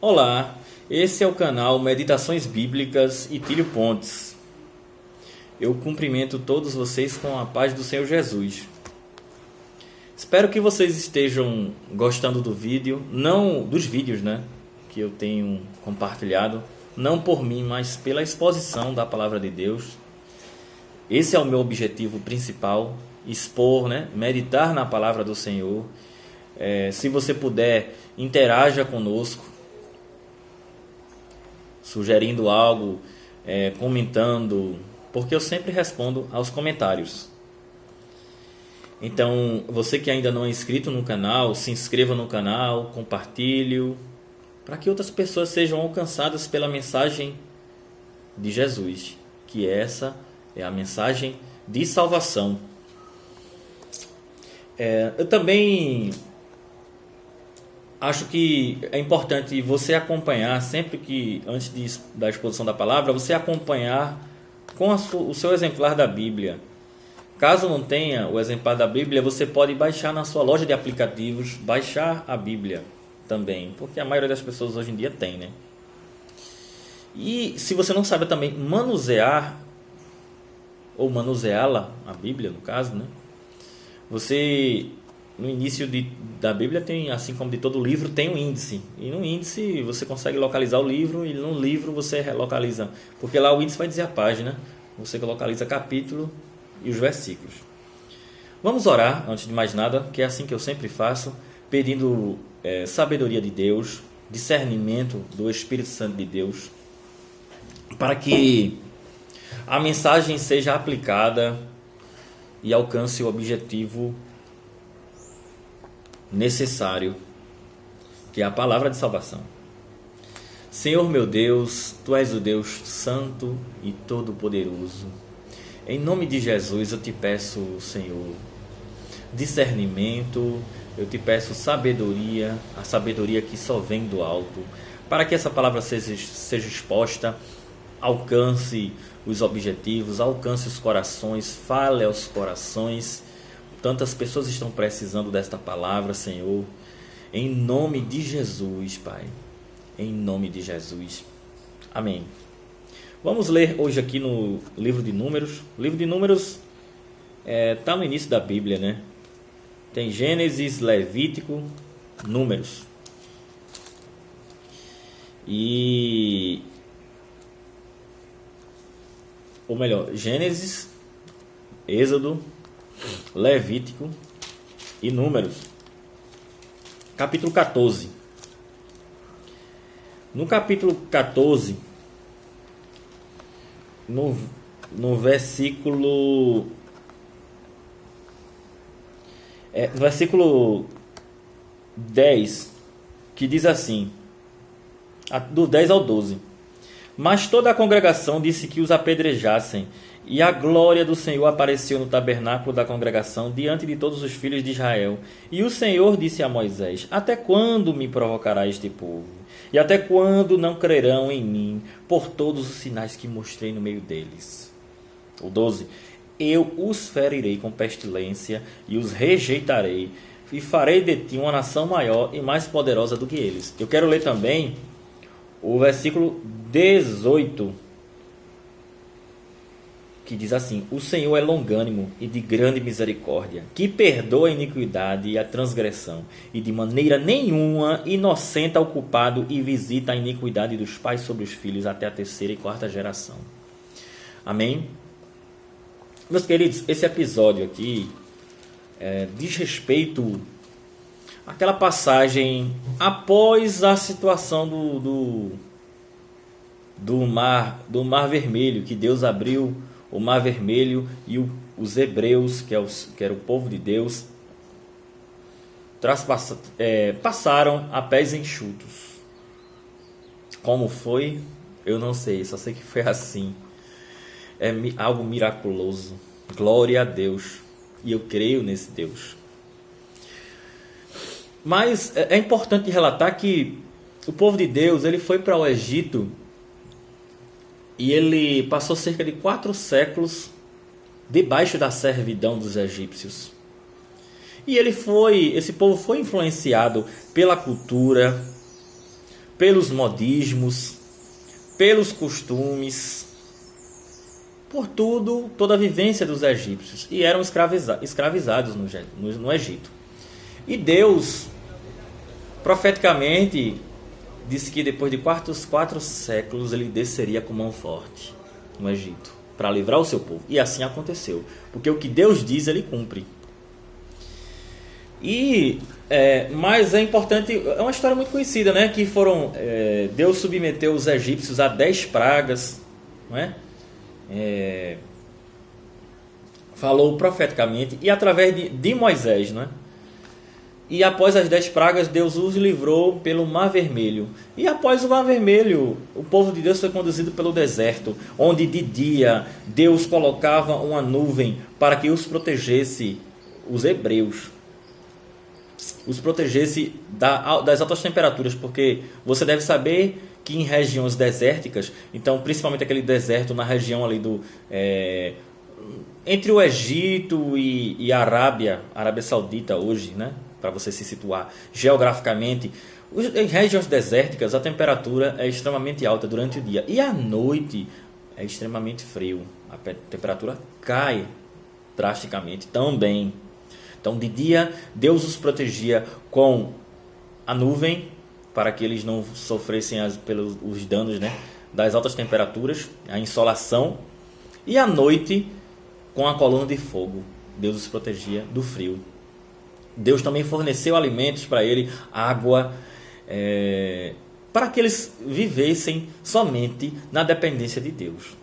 Olá, esse é o canal Meditações Bíblicas Itílio Pontes. Eu cumprimento todos vocês com a paz do Senhor Jesus. Espero que vocês estejam gostando do vídeo, não dos vídeos, que eu tenho compartilhado, não por mim, mas pela exposição da palavra de Deus. Esse é o meu objetivo principal, expor, meditar na palavra do Senhor. Se você puder, interaja conosco, sugerindo algo, comentando, porque eu sempre respondo aos comentários. Então, você que ainda não é inscrito no canal, se inscreva no canal, compartilhe, para que outras pessoas sejam alcançadas pela mensagem de Jesus, que essa é a mensagem de salvação. Eu também acho que é importante você acompanhar, sempre que, antes da exposição da palavra, você acompanhar com o seu exemplar da Bíblia. Caso não tenha o exemplar da Bíblia, você pode baixar na sua loja de aplicativos, baixar a Bíblia também, porque a maioria das pessoas hoje em dia tem, E se você não sabe também manusear, ou manuseá-la, a Bíblia no caso, você... No início da Bíblia tem, assim como de todo livro, tem um índice. E no índice você consegue localizar o livro, e no livro você localiza, porque lá o índice vai dizer a página, você localiza capítulo e os versículos. Vamos orar, antes de mais nada, que é assim que eu sempre faço, pedindo sabedoria de Deus, discernimento do Espírito Santo de Deus, para que a mensagem seja aplicada e alcance o objetivo necessário, que é a palavra de salvação. Senhor meu Deus, Tu és o Deus Santo e Todo-Poderoso. Em nome de Jesus eu te peço, Senhor, discernimento, eu te peço sabedoria, a sabedoria que só vem do alto, para que essa palavra seja exposta, alcance os objetivos, alcance os corações, fale aos corações. Tantas pessoas estão precisando desta palavra, Senhor. Em nome de Jesus, Pai. Em nome de Jesus. Amém. Vamos ler hoje aqui no livro de Números. O livro de Números está no início da Bíblia, Tem Gênesis, Levítico, Números. Ou melhor, Gênesis, Êxodo, Levítico e Números. Capítulo 14. No capítulo 14, no versículo no versículo 10, que diz assim, do 10 ao 12: Mas toda a congregação disse que os apedrejassem, e a glória do Senhor apareceu no tabernáculo da congregação diante de todos os filhos de Israel. E o Senhor disse a Moisés: Até quando me provocará este povo? E até quando não crerão em mim por todos os sinais que mostrei no meio deles? O 12: Eu os ferirei com pestilência e os rejeitarei, e farei de ti uma nação maior e mais poderosa do que eles. Eu quero ler também o versículo 18, que diz assim: O Senhor é longânimo e de grande misericórdia, que perdoa a iniquidade e a transgressão, e de maneira nenhuma inocenta o culpado, e visita a iniquidade dos pais sobre os filhos até a terceira e quarta geração. Amém? Meus queridos, esse episódio aqui diz respeito àquela passagem após a situação do mar Vermelho, que Deus abriu o Mar Vermelho e os hebreus, que era o povo de Deus, passaram a pés enxutos. Como foi? Eu não sei, só sei que foi assim. É algo miraculoso. Glória a Deus. E eu creio nesse Deus. Mas é importante relatar que o povo de Deus, ele foi para o Egito, e ele passou cerca de 4 séculos debaixo da servidão dos egípcios. E esse povo foi influenciado pela cultura, pelos modismos, pelos costumes, por tudo, toda a vivência dos egípcios. E eram escravizados no Egito. E Deus, profeticamente, disse que depois de quatro séculos ele desceria com mão forte no Egito para livrar o seu povo. E assim aconteceu. Porque o que Deus diz, ele cumpre. Mas é importante, é uma história muito conhecida, né? Que Deus submeteu os egípcios a 10 pragas, não é? Falou profeticamente e através de Moisés, não é? E após as 10 pragas, Deus os livrou pelo Mar Vermelho. E após o Mar Vermelho, o povo de Deus foi conduzido pelo deserto, onde de dia Deus colocava uma nuvem para que os protegesse, os hebreus, os protegesse das altas temperaturas, porque você deve saber que em regiões desérticas, então principalmente aquele deserto na região ali entre o Egito e a Arábia Saudita hoje, né? Para você se situar geograficamente, em regiões desérticas a temperatura é extremamente alta durante o dia e à noite é extremamente frio, a temperatura cai drasticamente também. Então de dia Deus os protegia com a nuvem para que eles não sofressem os danos, né, das altas temperaturas, a insolação, e à noite com a coluna de fogo Deus os protegia do frio. Deus também forneceu alimentos para ele, água, para que eles vivessem somente na dependência de Deus.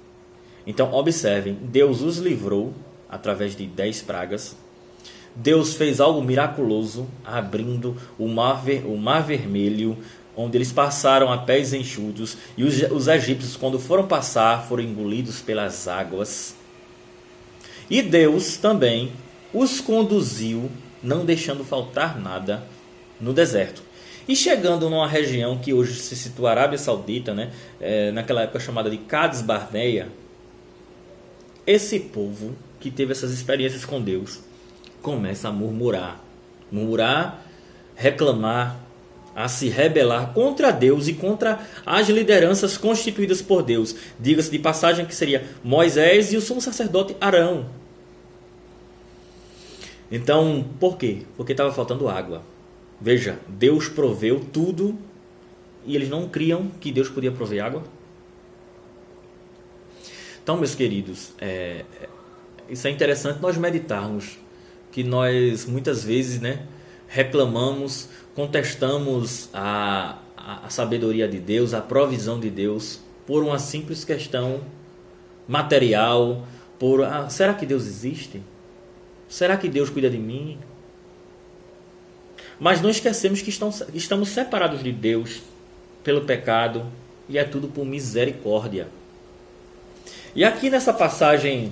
Então, observem, Deus os livrou através de 10 pragas. Deus fez algo miraculoso, abrindo o mar Vermelho, onde eles passaram a pés enxutos, e os egípcios, quando foram passar, foram engolidos pelas águas. E Deus também os conduziu, não deixando faltar nada no deserto. E chegando numa região que hoje se situa a Arábia Saudita, né, naquela época chamada de Cades Barneia, esse povo que teve essas experiências com Deus começa a murmurar, reclamar, a se rebelar contra Deus e contra as lideranças constituídas por Deus. Diga-se de passagem que seria Moisés e o sumo sacerdote Arão. Então, por quê? Porque estava faltando água. Veja, Deus proveu tudo e eles não criam que Deus podia prover água. Então, meus queridos, isso é interessante nós meditarmos, que nós muitas vezes, né, reclamamos, contestamos a sabedoria de Deus, a provisão de Deus, por uma simples questão material, será que Deus existe? Será que Deus cuida de mim? Mas não esquecemos que estamos separados de Deus pelo pecado, e é tudo por misericórdia. E aqui nessa passagem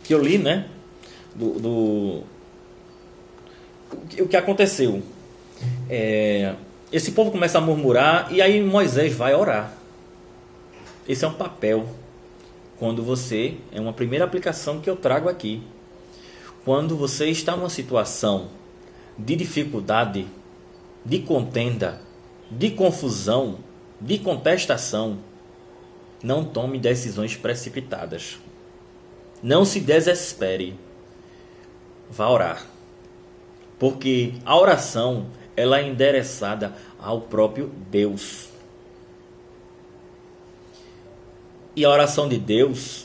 que eu li, né, o que aconteceu? Esse povo começa a murmurar e aí Moisés vai orar. Esse é um papel. É uma primeira aplicação que eu trago aqui. Quando você está numa situação de dificuldade, de contenda, de confusão, de contestação, não tome decisões precipitadas. Não se desespere. Vá orar. Porque a oração, ela é endereçada ao próprio Deus. E a oração de Deus,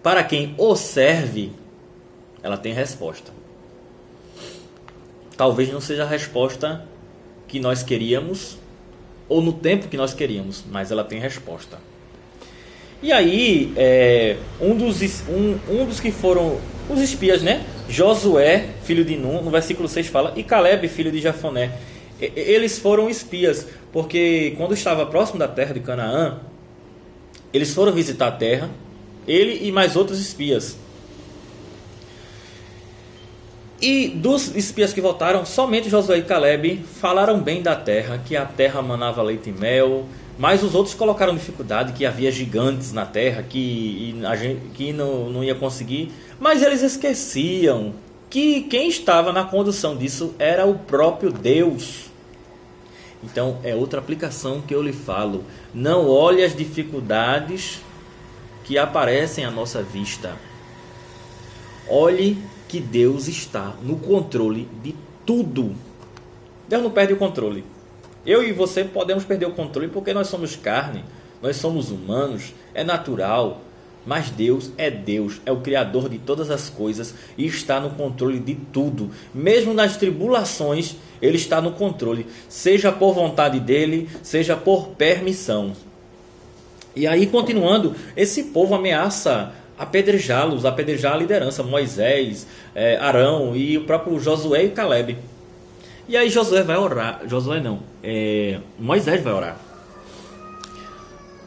para quem o serve, ela tem resposta. Talvez não seja a resposta que nós queríamos, ou no tempo que nós queríamos, mas ela tem resposta. E aí, um dos que foram os espias, né? Josué, filho de Nun, no versículo 6 fala, e Caleb, filho de Jefoné. Eles foram espias, porque quando estava próximo da terra de Canaã, eles foram visitar a terra, ele e mais outros espias. E dos espias que voltaram, somente Josué e Caleb falaram bem da terra, que a terra manava leite e mel, mas os outros colocaram dificuldade, que havia gigantes na terra, que não ia conseguir. Mas eles esqueciam que quem estava na condução disso era o próprio Deus. Então é outra aplicação que eu lhe falo. Não olhe as dificuldades que aparecem à nossa vista. Olhe que Deus está no controle de tudo. Deus não perde o controle. Eu e você podemos perder o controle porque nós somos carne, nós somos humanos, é natural. Mas Deus, é o Criador de todas as coisas e está no controle de tudo. Mesmo nas tribulações, Ele está no controle, seja por vontade dEle, seja por permissão. E aí, continuando, esse povo ameaça apedrejá-los, apedrejar a liderança, Moisés, Arão e o próprio Josué e Caleb. E aí Josué vai orar, Moisés vai orar.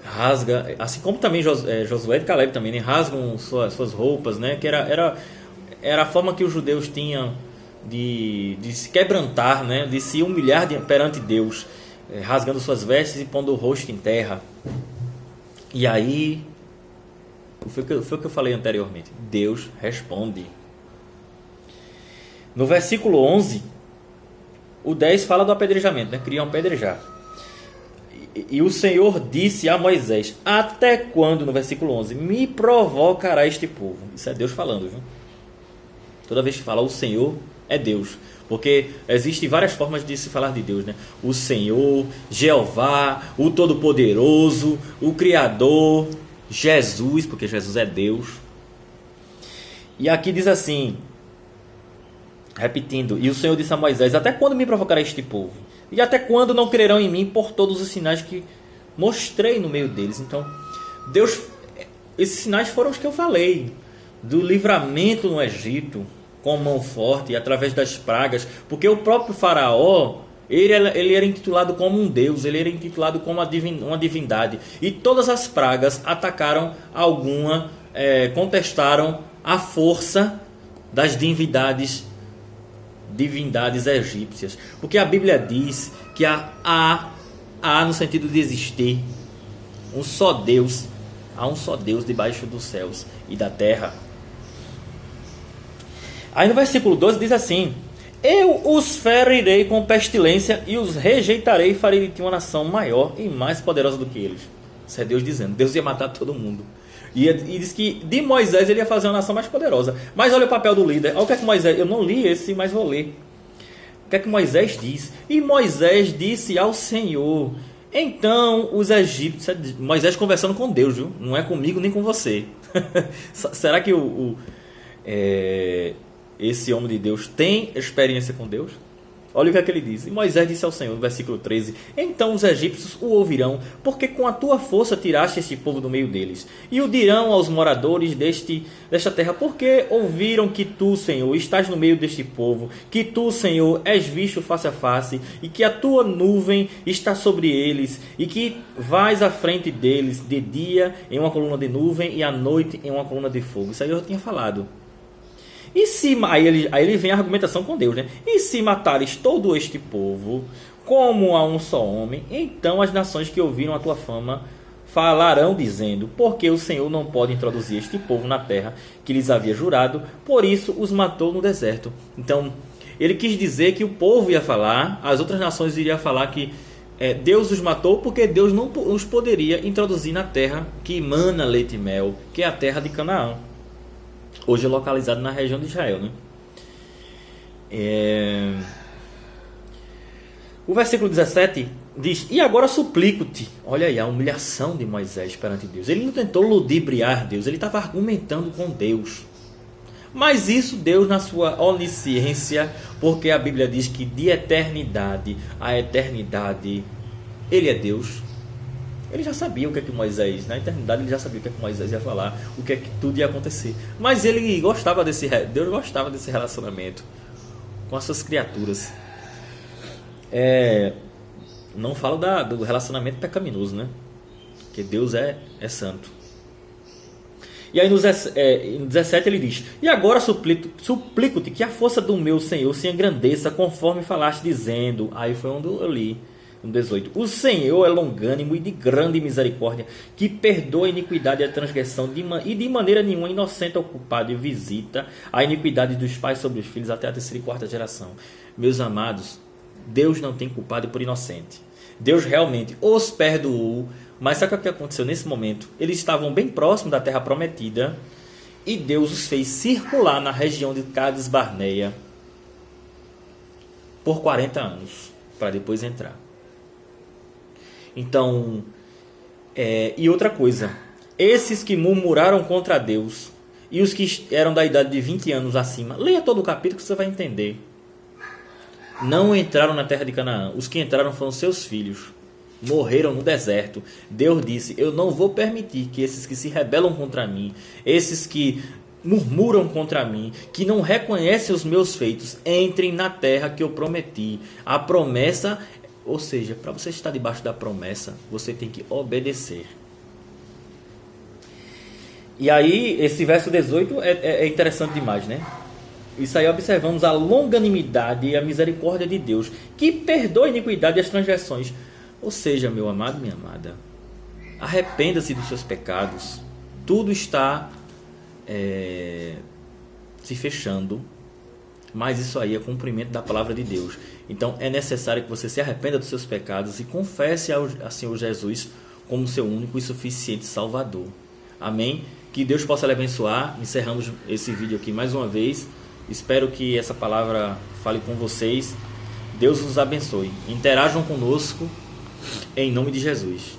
Rasga, assim como também Josué e Caleb também, né? Rasgam suas roupas, né? Que era a forma que os judeus tinham de se quebrantar, né? De se humilhar perante Deus, rasgando suas vestes e pondo o rosto em terra. E aí, foi o que eu falei anteriormente, Deus responde. No versículo 11, o 10 fala do apedrejamento, né? Queriam apedrejar. E o Senhor disse a Moisés: até quando, no versículo 11, me provocará este povo? Isso é Deus falando, viu? Toda vez que fala o Senhor, é Deus. Porque existem várias formas de se falar de Deus, né? O Senhor, Jeová, o Todo-Poderoso, o Criador, Jesus, porque Jesus é Deus. E aqui diz assim, repetindo: e o Senhor disse a Moisés: até quando me provocará este povo? E até quando não crerão em mim por todos os sinais que mostrei no meio deles? Então, Deus, esses sinais foram os que eu falei, do livramento no Egito, com mão forte, através das pragas, porque o próprio faraó, ele era intitulado como um deus, ele era intitulado como uma divindade, e todas as pragas atacaram contestaram a força das divindades egípcias, porque a Bíblia diz que há no sentido de existir um só Deus, há um só Deus debaixo dos céus e da terra. Aí no versículo 12 diz assim: eu os ferirei com pestilência e os rejeitarei e farei de ti uma nação maior e mais poderosa do que eles. Isso é Deus dizendo. Deus ia matar todo mundo. E diz que de Moisés ele ia fazer uma nação mais poderosa. Mas olha o papel do líder. Olha o que é que Moisés... Eu não li esse, mas vou ler. O que é que Moisés diz? E Moisés disse ao Senhor: então os egípcios... Moisés conversando com Deus, viu? Não é comigo nem com você. Será que esse homem de Deus tem experiência com Deus? Olha o que é que ele diz. E Moisés disse ao Senhor, no versículo 13: então os egípcios o ouvirão, porque com a tua força tiraste este povo do meio deles. E o dirão aos moradores desta terra: porque ouviram que tu, Senhor, estás no meio deste povo, que tu, Senhor, és visto face a face, e que a tua nuvem está sobre eles, e que vais à frente deles de dia em uma coluna de nuvem e à noite em uma coluna de fogo. Isso aí eu já tinha falado. E se, aí ele vem a argumentação com Deus, né? E se matares todo este povo como a um só homem, então as nações que ouviram a tua fama falarão dizendo: porque o Senhor não pode introduzir este povo na terra que lhes havia jurado, por isso os matou no deserto. Então ele quis dizer que o povo ia falar, as outras nações iriam falar que Deus os matou porque Deus não os poderia introduzir na terra que emana leite e mel, que é a terra de Canaã, hoje é localizado na região de Israel, né? O versículo 17 diz: e agora suplico-te. Olha aí a humilhação de Moisés perante Deus. Ele não tentou ludibriar Deus, ele estava argumentando com Deus. Mas isso Deus, na sua onisciência, porque a Bíblia diz que de eternidade a eternidade ele é Deus. Ele já sabia o que é que Moisés, na eternidade ele já sabia o que é que Moisés ia falar, o que é que tudo ia acontecer. Mas Deus gostava desse relacionamento com as suas criaturas. Não falo do relacionamento pecaminoso, né? Porque Deus é santo. E aí no 17 ele diz: e agora suplico-te que a força do meu Senhor se engrandeça conforme falaste dizendo. Aí foi onde eu li. No 18: o Senhor é longânimo e de grande misericórdia, que perdoa a iniquidade e a transgressão, e de maneira nenhuma inocente ao culpado, e visita a iniquidade dos pais sobre os filhos até a terceira e quarta geração. Meus amados, Deus não tem culpado por inocente. Deus realmente os perdoou. Mas sabe o que aconteceu nesse momento? Eles estavam bem próximos da terra prometida e Deus os fez circular na região de Cades Barneia por 40 anos, para depois entrar. Então, e outra coisa, esses que murmuraram contra Deus e os que eram da idade de 20 anos acima, leia todo o capítulo que você vai entender. Não entraram na terra de Canaã. Os que entraram foram seus filhos. Morreram no deserto. Deus disse: eu não vou permitir que esses que se rebelam contra mim, esses que murmuram contra mim, que não reconhecem os meus feitos, entrem na terra que eu prometi. A promessa, ou seja, para você estar debaixo da promessa, você tem que obedecer. E aí, esse verso 18 é interessante demais, né? Isso aí observamos a longanimidade e a misericórdia de Deus, que perdoa a iniquidade e as transgressões. Ou seja, meu amado, minha amada, arrependa-se dos seus pecados. Tudo está se fechando, mas isso aí é cumprimento da palavra de Deus. Então é necessário que você se arrependa dos seus pecados e confesse ao Senhor Jesus como seu único e suficiente Salvador. Amém? Que Deus possa lhe abençoar. Encerramos esse vídeo aqui mais uma vez. Espero que essa palavra fale com vocês. Deus os abençoe. Interajam conosco em nome de Jesus.